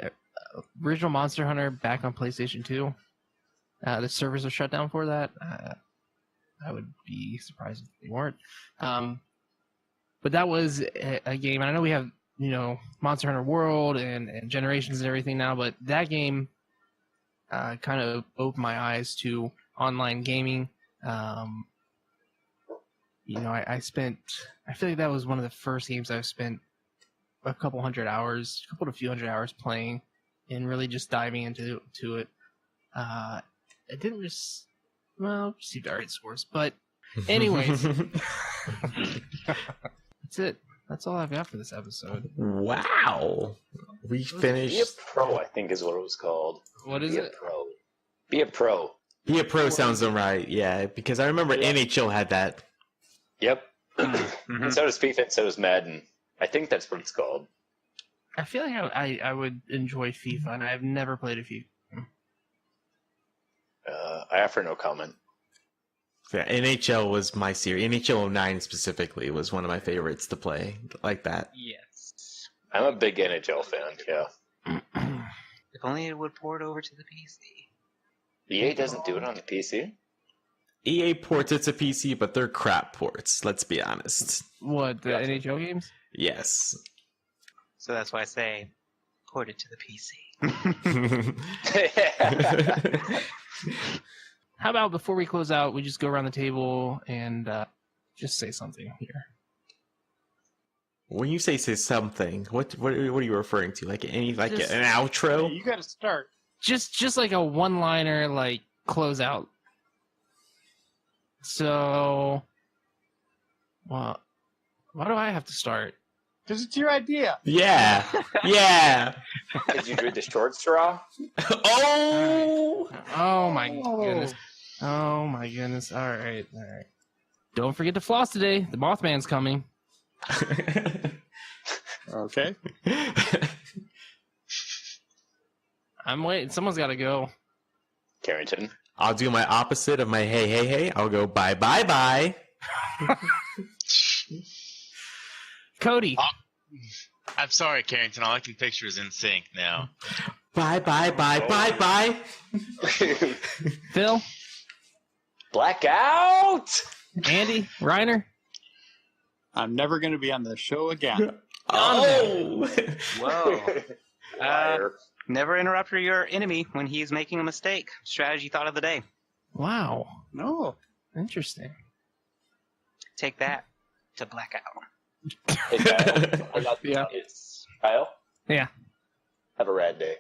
original Monster Hunter back on PlayStation 2, the servers are shut down for that. I would be surprised if they weren't. But that was a game. And I know we have, Monster Hunter World and Generations and everything now, but that game kind of opened my eyes to online gaming. I feel like that was one of the first games I've spent a couple to few hundred hours playing and really just diving into it. It didn't just, received alright scores, but anyways, that's it. That's all I've got for this episode. Wow. We finished. Be a Pro, I think is what it was called. What is it? Pro. Be a Pro. Be a Pro sounds right, yeah, because I remember NHL had that. Yep. And so does FIFA, and so does Madden. I think that's what it's called. I feel like I would enjoy FIFA, and I've never played a FIFA. I offer no comment. Yeah, NHL was my series. NHL 09 specifically was one of my favorites to play like that. Yes. I'm a big NHL fan, yeah. If only it would port over to the PC. EA doesn't do it on the PC? EA ports it to PC, but they're crap ports, let's be honest. What, the NHL games? Yes. So that's why I say port it to the PC. How about before we close out, we just go around the table and just say something here. When you say something, what are you referring to? Like an outro? Hey, you got to start. Just like a one-liner, like close out. So, well, why do I have to start? Because it's your idea. Yeah. Yeah. Did you do the short straw? Oh my goodness. Oh my goodness. All right. Don't forget to floss today. The Mothman's coming. Okay. I'm waiting. Someone's got to go. Carrington. I'll do my opposite of my hey. I'll go bye. Cody. I'm sorry, Carrington. All I can picture is in sync now. Bye. Phil. Blackout! Andy. Reiner. I'm never going to be on the show again. Oh! Whoa. Liar. Never interrupt your enemy when he's making a mistake. Strategy thought of the day. Wow. No. Interesting. Take that to Blackout. Hey, Kyle. Yeah. It's Kyle. Yeah. Have a rad day.